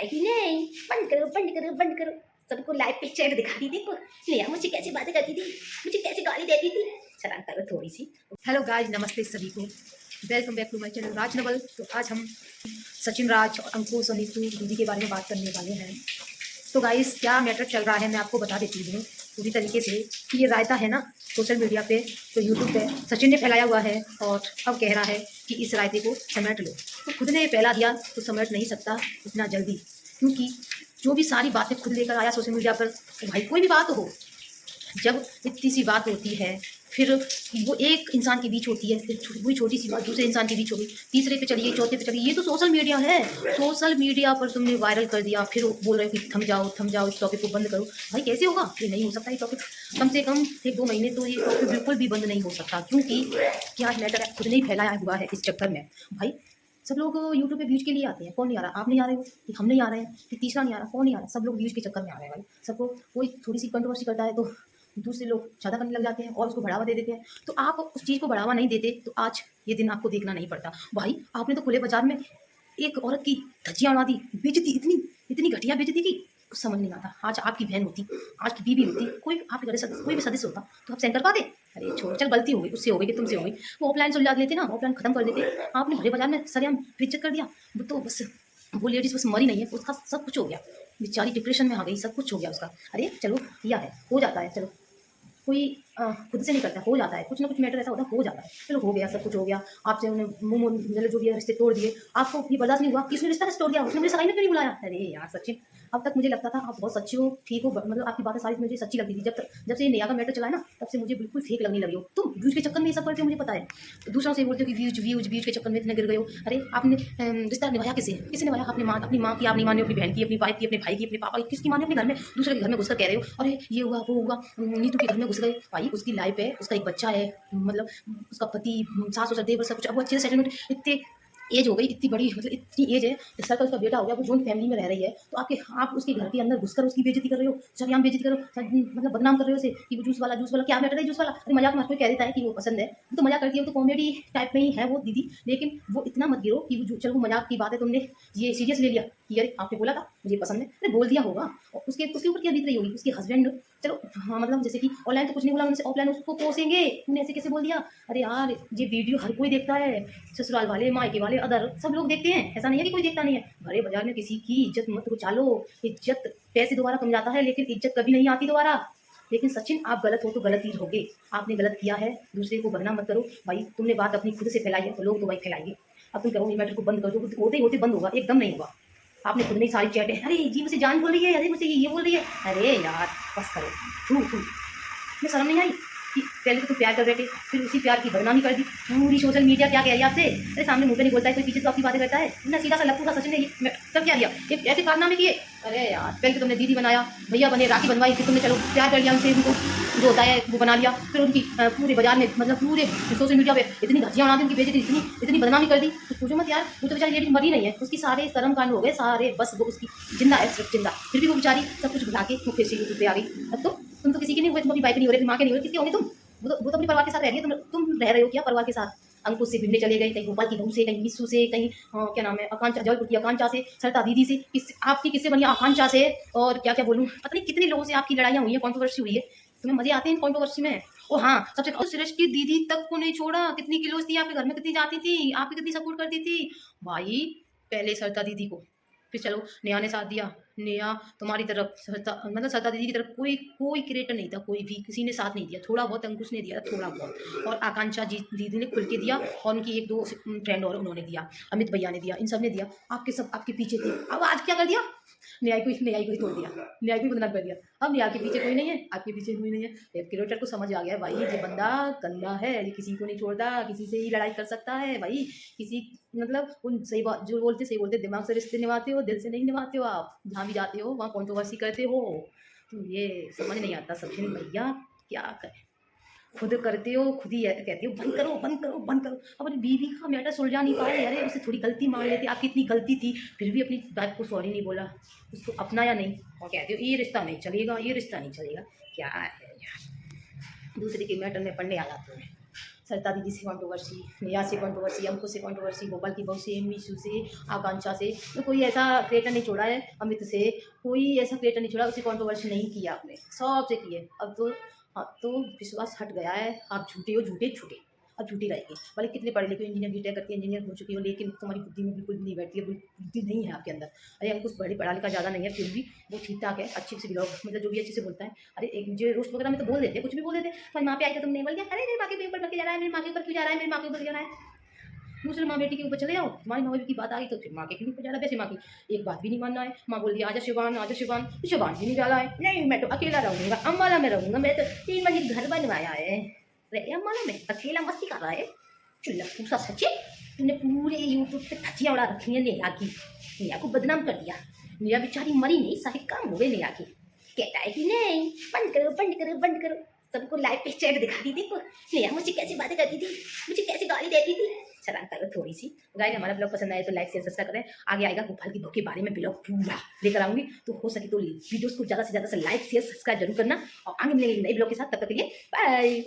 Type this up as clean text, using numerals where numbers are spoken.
कि नहीं? बंद करो बंद करो बंद करो। सबको लाइव पिक्चर दिखा दी। देखो नेहा मुझे कैसे बातें करती थी, मुझे कैसे गाली देती थी। शर्म करो थोड़ी सी। हेलो गाइस, नमस्ते सभी को। Welcome back to my channel Raj Naval. तो आज हम सचिन राज और अंकुश और नीतू दीदी के बारे में बात करने वाले हैं। तो गाइस, क्या मैटर चल रहा है मैं आपको बता देती हूँ पूरी तरीके से कि ये रायता है ना सोशल मीडिया पे, तो यूट्यूब पे सचिन ने फैलाया हुआ है और अब कह रहा है कि इस रायते को समेट लो। तो खुद ने फैला दिया तो समेट नहीं सकता इतना जल्दी, क्योंकि जो भी सारी बातें खुद लेकर आया सोशल मीडिया पर, तो भाई कोई भी बात हो, जब इतनी सी बात होती है फिर वो एक इंसान के बीच होती है, फिर वही छोटी सी बात दूसरे इंसान के बीच होगी, तीसरे पे चलिए, चौथे पे चलिए। ये तो सोशल मीडिया है। सोशल मीडिया पर तुमने वायरल कर दिया, फिर बोल रहे हो कि थम जाओ, इस टॉपिक को बंद करो। भाई कैसे होगा? ये नहीं हो सकता। ये टॉपिक कम से कम 1-2 महीने तो ये टॉपिक बिल्कुल भी बंद नहीं हो सकता, क्योंकि क्या मैटर है, खुद नहीं फैलाया हुआ है इस चक्कर में। भाई सब लोग यूट्यूब पे व्यूज के लिए आते हैं। कौन नहीं आ रहा? आप नहीं आ रहे हो कि हम नहीं आ रहे हैं कि तीसरा नहीं आ रहा? कौन नहीं आ रहा? सब लोग व्यूज के चक्कर में आ रहे हैं। भाई सबको कोई थोड़ी सी कंट्रोवर्सी करता है तो दूसरे लोग ज़्यादा करने लग जाते हैं और उसको बढ़ावा दे देते हैं। तो आप उस चीज़ को बढ़ावा नहीं देते तो आज ये दिन आपको देखना नहीं पड़ता। भाई आपने तो खुले बाजार में एक औरत की धज्जियां उड़ा दी, बेइज्जती, इतनी इतनी घटिया बेइज्जती की, कुछ समझ नहीं आता। आज आपकी बहन होती, आज की बीवी होती, कोई आपके घर सदस्य, कोई भी सदस्य होता तो आप सहन कर पाते? अरे छोड़, चल गलती हो गई, उससे हो गई कि तुमसे हो गई, वो ऑफलाइन सुलझा लेते ना, ऑफलाइन खत्म कर देते। आपने भरे बाजार में सरेआम बेइज्जत कर दिया। वो तो बस वो लेडीज बस मरी नहीं है, उसका सब कुछ हो गया, बेचारी डिप्रेशन में आ गई, सब कुछ हो गया उसका। अरे चलो किया है, हो जाता है, चलो कोई खुद से नहीं करता, हो जाता है, कुछ ना कुछ मैटर ऐसा होता है, हो जाता है, चलो हो गया, सब कुछ हो गया। आपसे उन्हें मुंह मतलब जो भी रिश्ते तोड़ दिए, आपको ये बर्दाश्त नहीं हुआ, किसने रिश्ता तोड़ दिया? उसने मुझे सगाई में क्यों नहीं बुलाया? अरे यार सचिन, अब तक मुझे लगता था आप बहुत सच्चे हो, ठीक हो, मतलब आपकी बातें सारी मुझे सच्ची लगती थी। जब से ये नेहा का मैटर चला है ना, तब से मुझे बिल्कुल फेक लगने लगी हो। तुम व्यूज के चक्कर में ये सब करते हो, मुझे पता है। दूसरों से बोलते हो कि व्यूज के चक्कर में इतने गिर गए हो। अरे आपने रिश्ता निभाया किसे निभाया? अपनी माँ की आप नहीं माने, अपनी बहन की, अपनी वाइफ की, अपने भाई की, अपने पापा की, किसकी माने? अपने घर में दूसरे के घर में घुसकर कह रहे हो अरे ये हुआ वो हुआ, नीतू के घर में घुस गए। भाई उसकी लाइफ है, उसका एक बच्चा है, मतलब उसका पति, सास ससुर, देवर, सब कुछ। अब वो अच्छे से सेटलमेंट, इतने एज हो गई, इतनी बड़ी, मतलब इतनी एज है, सर्कल उसका बेटा हो गया, वो जॉइंट फैमिली में रह रही है, तो आप उसके घर के अंदर घुसकर उसकी बेइज्जती कर रहे हो, सरेआम बेइज्जती कर रहे हो, मतलब बदनाम कर रहे हो उसे कि वो जूस वाला क्या मैटर है जूस वाला? अरे मजाक में कोई कह देता है कि वो पसंद है, वो तो मजाक करती है, वो तो कॉमेडी टाइप में ही है वो दीदी, लेकिन वो इतना मत गिरो कि वो चलो वो मजाक की बात है, तुमने ये सीरियस ले लिया कि अरे आपने बोला था मुझे पसंद है, अरे बोल दिया होगा, और उसके उसके ऊपर क्या बीत रही होगी उसके हस्बैंड। चलो हाँ, मतलब जैसे कि ऑनलाइन तो कुछ नहीं बोला उनसे, ऑफलाइन उसको कोसेंगे, तूने ऐसे कैसे बोल दिया? अरे यार ये वीडियो हर कोई देखता है, ससुराल वाले, मायके वाले, अदर सब लोग देखते हैं, ऐसा नहीं है कि कोई देखता नहीं है। भरे बाजार में किसी की इज्जत मत उछालो। इज्जत पैसे दोबारा कम जाता है, लेकिन इज्जत कभी नहीं आती दोबारा। लेकिन सचिन आप गलत हो तो गलत ही रहोगे, आपने गलत किया है, दूसरे को बदनाम मत करो। भाई तुमने बात अपनी खुद से फैलाई है तो लोग तो भाई फैलाएंगे। अब तुम करो ये मैटर को बंद करो, जो होते ही होते बंद होगा, एकदम नहीं होगा। आपने खुद नहीं सारी चैट है, अरे जी मुझे जान बोल रही है, अरे मुझे ये बोल रही है, अरे यार बस करो। थू मैं शर्म नहीं आई कि पहले तो तुम प्यार कर रहे थे, फिर उसी प्यार की बदनामी कर दी। पूरी सोशल मीडिया क्या कह रही है आपसे? अरे सामने मुंह पे नहीं बोलता है कोई, पीछे तो आपकी बातें करता है ना। सीधा सा लप्पू सा सचिन ने ये कर क्या दिया, एक ऐसे कारनामे किए। अरे यार पहले तो तुमने दीदी बनाया, भैया बने, राखी बनवाई, फिर तुमने चलो प्यार कर लिया उनसे, उनको जो होता है वो बना लिया, फिर उनकी पूरे बाजार में, मतलब पूरे सोशल मीडिया पे इतनी धज्जियां उड़ा दी, उनकी बेइज्जती, इतनी बदनामी कर दी। तो पूछो मत यार, वो तो बेचारी लेडी मरी नहीं है, उसकी सारे कर्म कांड हो गए सारे, बस वो उसकी जिंदा है, सिर्फ जिंदा। फिर भी वो बेचारी सब कुछ भुला के फिर से यूट्यूब पे आ गई। अब तुम तो किसी के नहीं हुए, तुम अपनी बाइक नहीं हो रहे, माँ के नहीं हो रहे, किसके होंगे तुम? वो तो अपने परिवार के साथ रह रही है, तुम रह रहे हो क्या परिवार के साथ? अंकुश से भिड़ने चले गए, कहीं गोपाल की बहू से, कहीं मिस्सू से, कहीं क्या नाम है, आकांक्षा, जबलपुर की आकांक्षा से, सरिता दीदी से, आपकी किससे बनी? आकांक्षा से। और क्या क्या बोलूँ, पता नहीं कितने लोगों से आपकी लड़ाइयाँ हुई है, कॉन्ट्रोवर्सी हुई है। तुम्हें मजे आते हैं कॉन्ट्रोवर्सी में। और हाँ, सबसे सृष्टि दीदी तक को नहीं छोड़ा, कितनी क्लोज थी आपके घर में, कितनी जाती थी, आपकी कितनी सपोर्ट करती थी। भाई पहले सरिता दीदी को, फिर चलो नेहा ने साथ दिया। नेहा तुम्हारी तरफ, मतलब सरिता दीदी की तरफ कोई क्रिएटर नहीं था, कोई भी किसी ने साथ नहीं दिया। थोड़ा बहुत अंकुश ने दिया, थोड़ा बहुत, और आकांक्षा जी दीदी ने खुल के दिया, और उनकी 1-2 फ्रेंड और उन्होंने दिया, अमित भैया ने दिया, इन सब ने दिया। आपके सब आपके पीछे थे। अब आज क्या कर दिया? न्याय को ही तोड़ दिया, न्याय को बदनाम कर दिया। अब न्याय के पीछे कोई नहीं है, आपके पीछे कोई नहीं है। क्रिएटर को समझ आ गया भाई ये बंदा गंदा है, ये किसी को नहीं छोड़ता, किसी से ही लड़ाई कर सकता है भाई। किसी मतलब उन सही बात जो बोलते सही बोलते, दिमाग से रिश्ते निभाते हो, दिल से नहीं निभाते हो। आप जहाँ भी जाते हो वहाँ कॉन्ट्रोवर्सी करते हो, तो ये समझ नहीं आता सचिन भैया क्या करें। खुद करते हो, खुद ही कहते हो बंद करो बंद करो बंद करो। अब अपनी बीवी का मैटर सुलझा नहीं पाए, अरे उसे थोड़ी गलती मान लेते, आपकी इतनी गलती थी फिर भी अपनी वाइफ को सॉरी नहीं बोला, उसको अपनाया नहीं, और कहते हो ये रिश्ता नहीं चलेगा, ये रिश्ता नहीं चलेगा। क्या है यार, दूसरे के मैटर में पढ़ने आ जाते हैं। सरिता दीदी से कंट्रोवर्सी, नेहा से कंट्रोवर्सी, अंकुश से कंट्रोवर्सी, गोपाल की बहू से, मीशू से, आकांक्षा से, तो कोई ऐसा क्रिएटर नहीं छोड़ा है। अमित से कोई ऐसा क्रिएटर नहीं छोड़ा, उसे कंट्रोवर्सी नहीं किया आपने, सबसे किए। अब तो विश्वास हट गया है। आप झूठे हो, झूठे झूठे, अब झूठी रहेगी। भले कितने पढ़े लिखे इंजीनियर बीटेक करके इंजीनियर हो चुकी हो, लेकिन तुम्हारी बुद्धि में बिल्कुल भी नहीं बैठती है, बुद्धि नहीं है आपके अंदर। अरे अंकुश बड़ी पढ़ा लिखा ज़्यादा नहीं है, फिर भी वो ठीक ठाक है, अच्छे से बिलोंग, मतलब जो भी अच्छे से बोलता है। अरे एक मुझे रोस्ट वगैरह में तो बोल देते, कुछ भी बोल देते। पर माँ पे आई तो तुमने बोल दिया, अरे मेरी माँ के ऊपर बन के जा रहा है, मेरी माँ के ऊपर क्यों जा रहा है, मेरी माँ के ऊपर क्यों जा रहा है। दूसरे माँ बेटी के ऊपर चले जाओ, तुम्हारी माँ बेटी की बात आ गई तो फिर माँ के क्यों ऊपर जा रहा है। वैसे माँ की एक बात भी नहीं मानना है। माँ बोल दिया आजा शिवान, आजा शिवान, तो शिवान भी नहीं डाला है। नहीं मैं तो अकेला रहूंगा, अम्बाला में रहूंगा, मैं तो 3 मंजिल घर बनवाया है। अरे अम्बाला में अकेला मस्ती कर रहा है। चुल्ला पूसा सचे, तुमने पूरे यूट्यूब पे धज्जियां उड़ा रखी है नेहा की। नेहा को बदनाम कर दिया। नेहा बेचारी मरी नहीं, साहिब काम हो गए नेहा की। कहता है कि नहीं बंद करो बंद करो बंद करो, सबको लाइव पे चैट दिखा दी। देखो नेहा मुझे कैसे बातें करती थी, मुझे कैसे गाली देती थी। शर्म करो थोड़ी सी। गाइस हमारा ब्लॉग पसंद आए तो लाइक शेयर सब्सक्राइब करें। आगे आएगा गोपाल की बहू के बारे में ब्लॉग पूरा लेकर आऊंगी, तो हो सके तो वीडियोस को ज़्यादा से ज़्यादा लाइक शेयर सब्सक्राइब जरूर करना। और आगे मिलेंगे नए ब्लॉग के साथ, तब तक के लिए बाय।